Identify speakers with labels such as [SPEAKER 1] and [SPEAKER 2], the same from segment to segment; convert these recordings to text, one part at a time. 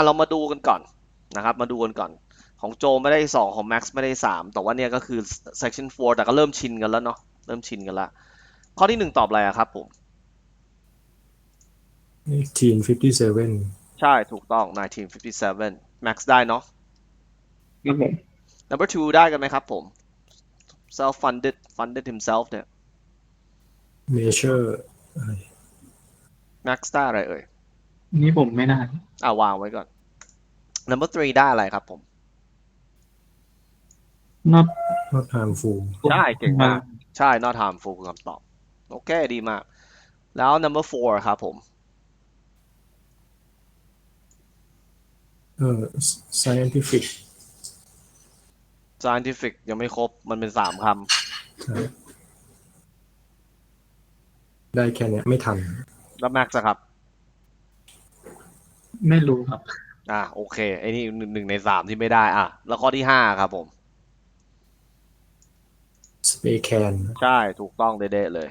[SPEAKER 1] เรามาดูกันก่อนนะครับมาดูกันก่อนของโจไม่ได้2ของแม็กซ์ไม่ได้3แต่ว่าเนี่ยก็คือ section 4แต่ก็เริ่มชินกันแล้วเนาะเริ่มชินกันแล้วข้อที่1ตอบอะไรครับผม
[SPEAKER 2] 1957
[SPEAKER 1] ใช่ถูกต้อง1957 Max ได้เนาะ
[SPEAKER 3] ครับผม
[SPEAKER 1] number 2ได้กันไหมครับผม self funded himself เนี่ย
[SPEAKER 2] measure
[SPEAKER 1] Max ได้อะไรเอ่ย
[SPEAKER 3] นี่ผมไม่ได้
[SPEAKER 1] วางไว้ก่อน number 3ได้อะไรครับผม
[SPEAKER 3] not
[SPEAKER 2] harmful
[SPEAKER 1] ใช่เก่งมากใช่ not harmful คือคำตอบโอเคดีมากแล้ว number 4ครับผม
[SPEAKER 2] scientific
[SPEAKER 1] ยังไม่ครบมันเป็น3ค
[SPEAKER 2] ำได้แค่นี้ไม่ทัน
[SPEAKER 1] แล้ว Max ครับ
[SPEAKER 3] ไม่รู้ครับ
[SPEAKER 1] โอเคไอ้นี่1ใน3ที่ไม่ได้แล้วข้อที่5ครับผม
[SPEAKER 2] spray can
[SPEAKER 1] ใช่ถูกต้องเด๊ะเลย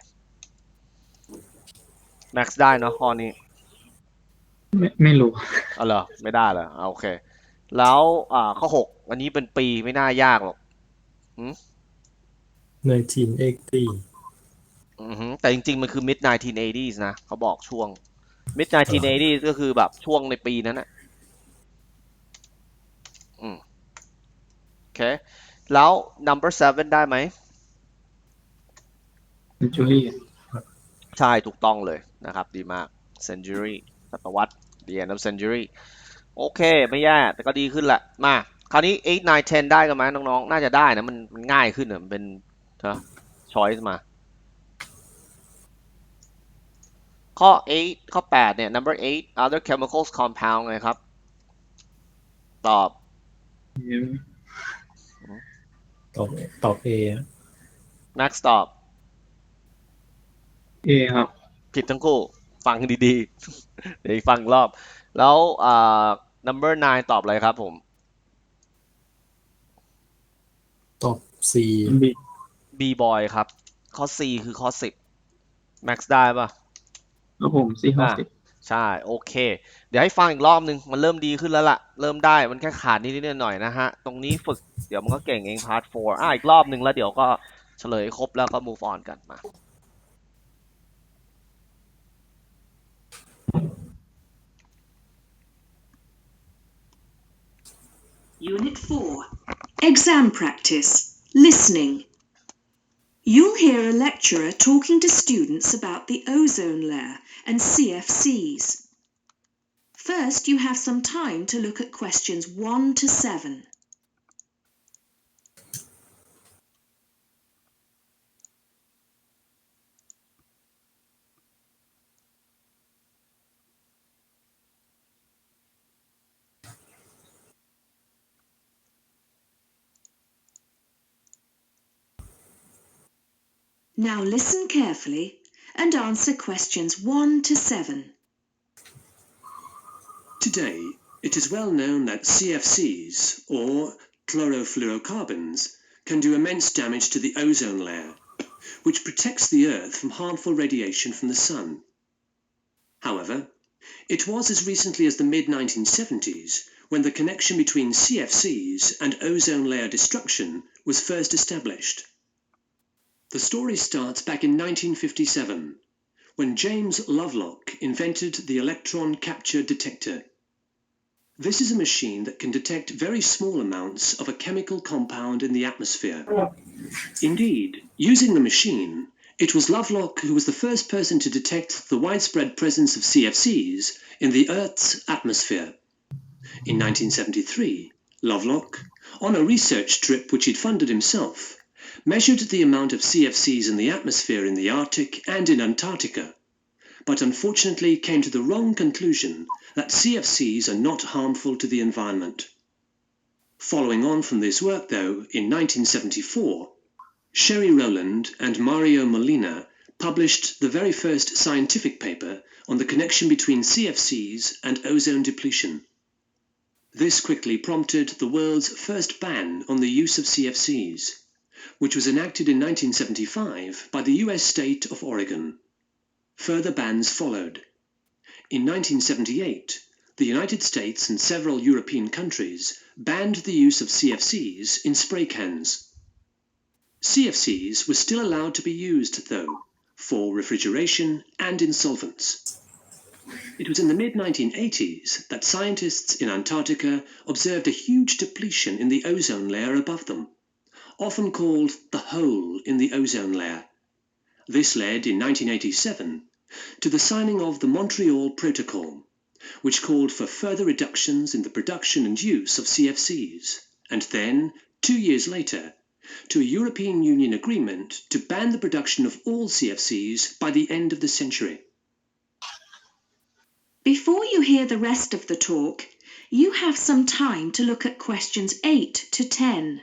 [SPEAKER 1] Max ได้เนาะข้อนี้
[SPEAKER 3] ไม่รู้
[SPEAKER 1] เหรอไม่ได้เหรอโอเคแล้วข้อ6อันนี้เป็นปีไม่น่ายากหรอก
[SPEAKER 2] 1980
[SPEAKER 1] แต่จริงๆมันคือ mid 1980s นะเขาบอกช่วง mid 1980s ก็คือแบบช่วงในปีนั้นนะโอเคแล้ว number 7ได้ไหม
[SPEAKER 3] century
[SPEAKER 1] ใช่ถูกต้องเลยนะครับดีมาก century ศตวรรษ the end of century โอเคไม่แย่แต่ก็ดีขึ้นแหละมาคราวนี้8 9 10ได้กันไหมน้องๆน่าจะได้นะมันง่ายขึ้นมันเป็นchoice มาข้อ8ข้อ8เนี่ย number 8 other chemicals compound ไงครับตอบ
[SPEAKER 2] A
[SPEAKER 1] Max ตอบ
[SPEAKER 3] A ครับ
[SPEAKER 1] ผิดทั้งคู่ฟังดีๆเดี๋ยวฟังรอบแล้วnumber 9ตอบอะไรครับผม
[SPEAKER 2] ตอบ C
[SPEAKER 1] B boy ครับข้อ C คือข้อ10 Max ได้ป่ะ
[SPEAKER 3] แล้วผม C ข้อ10
[SPEAKER 1] ใช่โอเคเดี๋ยวให้ฟังอีกรอบนึงมันเริ่มดีขึ้นแล้วล่ะเริ่มได้มันแค่ขาดนิดๆหน่อยๆนะฮะตรงนี้ฝึกเดี๋ยวมันก็เก่งเอง part 4อีกรอบนึงแล้วเดี๋ยวก็เฉลยครบแล้วก็ move on กันมา
[SPEAKER 4] Unit 4 Exam Practice Listening You'll hear a lecturer talking to students about the ozone layer and CFCs. First, you have some time to look at questions 1 to 7. Now listen carefully and answer questions 1 to 7.
[SPEAKER 5] Today, it is well known that CFCs, or chlorofluorocarbons, can do immense damage to the ozone layer, which protects the Earth from harmful radiation from the sun. However, it was as recently as the mid-1970s when the connection between CFCs and ozone layer destruction was first established. The story starts back in 1957, when James Lovelock invented the electron capture detector. This is a machine that can detect very small amounts of a chemical compound in the atmosphere. Indeed, using the machine, it was Lovelock who was the first person to detect the widespread presence of CFCs in the Earth's atmosphere. In 1973, Lovelock, on a research trip which he'd funded himself, measured the amount of CFCs in the atmosphere in the Arctic and in Antarctica, but unfortunately came to the wrong conclusion that CFCs are not harmful to the environment. Following on from this work, though, in 1974, Sherry Rowland and Mario Molina published the very first scientific paper on the connection between CFCs and ozone depletion. This quickly prompted the world's first ban on the use of CFCs, which was enacted in 1975 by the US state of Oregon. Further bans followed. In 1978, the United States and several European countries banned the use of CFCs in spray cans. CFCs were still allowed to be used, though, for refrigeration and in solvents. It was in the mid-1980s that scientists in Antarctica observed a huge depletion in the ozone layer above them, often called the hole in the ozone layer. This led, in 1987, to the signing of the Montreal Protocol, which called for further reductions in the production and use of CFCs, and then, 2 years later, to a European Union agreement to ban the production of all CFCs by the end of the century.
[SPEAKER 4] Before you hear the rest of the talk, you have some time to look at questions 8 to 10.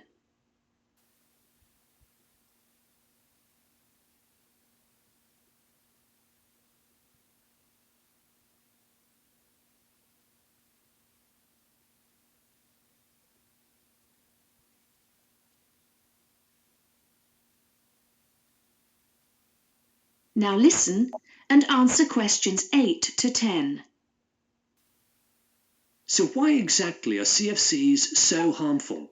[SPEAKER 4] Now listen and answer questions 8 to 10.
[SPEAKER 5] So why exactly are CFCs so harmful?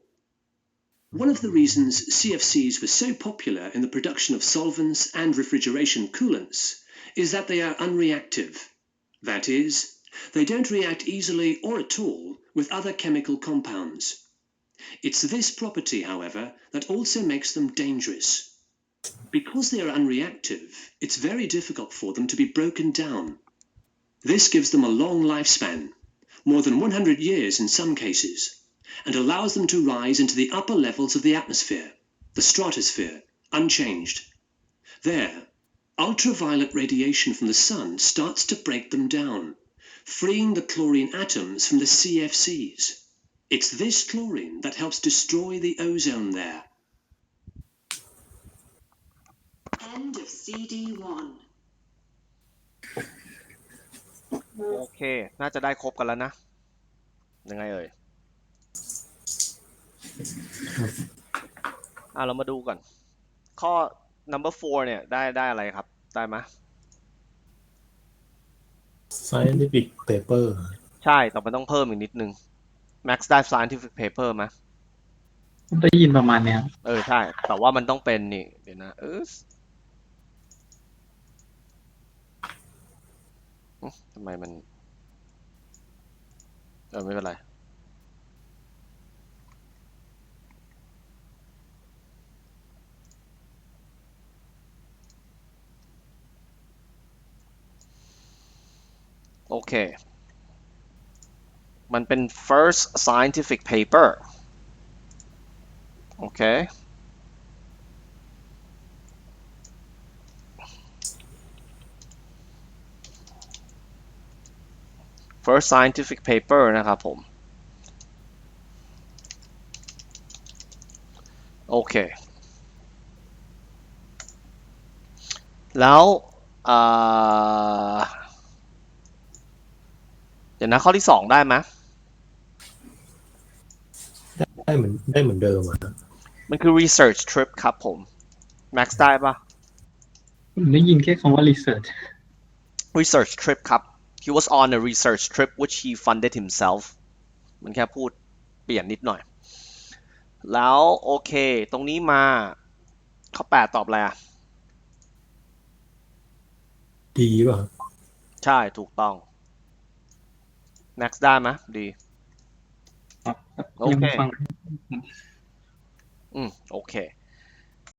[SPEAKER 5] One of the reasons CFCs were so popular in the production of solvents and refrigeration coolants is that they are unreactive. That is, they don't react easily or at all with other chemical compounds. It's this property, however, that also makes them dangerous. Because they are unreactive, it's very difficult for them to be broken down. This gives them a long lifespan, more than 100 years in some cases, and allows them to rise into the upper levels of the atmosphere, the stratosphere, unchanged. There, ultraviolet radiation from the sun starts to break them down, freeing the chlorine atoms from the CFCs. It's this chlorine that helps destroy the ozone layer.
[SPEAKER 4] End of CD1.
[SPEAKER 1] โอเค น่าจะได้ครบกันแล้วนะ ยังไงเอ่ย เรามาดูก่อน ข้อ number 4 เนี่ย ได้อะไรครับ ได้ไหม
[SPEAKER 2] scientific paper
[SPEAKER 1] ใช่ แต่มันต้องเพิ่มอีกนิดนึง Max ได้ scientific paper ไหม
[SPEAKER 3] ได้ยินประมาณเนี้ย
[SPEAKER 1] ใช่ แต่ว่ามันต้องเป็นนี่ เดี๋ยวนะทำไมมัน ไม่เป็นไร โอเค มันเป็น first scientific paper โอเค first scientific paper นะครับผม โอเค แล้วเดี๋ยวนะข้อที่2ได้ไหม
[SPEAKER 2] ได้เหมือนเดิมอ่ะ
[SPEAKER 1] มันคือ research trip ครับผม Max ได้ปะ
[SPEAKER 3] ผมได้ยินแค่คำว่า research
[SPEAKER 1] research trip ครับ he was on a research trip which he funded himself มันแค่พูดเปลี่ยนนิดหน่อย แล้วโอเค ตรงนี้มาข้อ8ตอบอะไรอ่ะ
[SPEAKER 2] ดีป่ะ
[SPEAKER 1] ใช่ ถูกต้อง Max ได้ไหมดี โอ
[SPEAKER 3] ยัง
[SPEAKER 1] เค
[SPEAKER 3] ฟัง
[SPEAKER 1] โอเค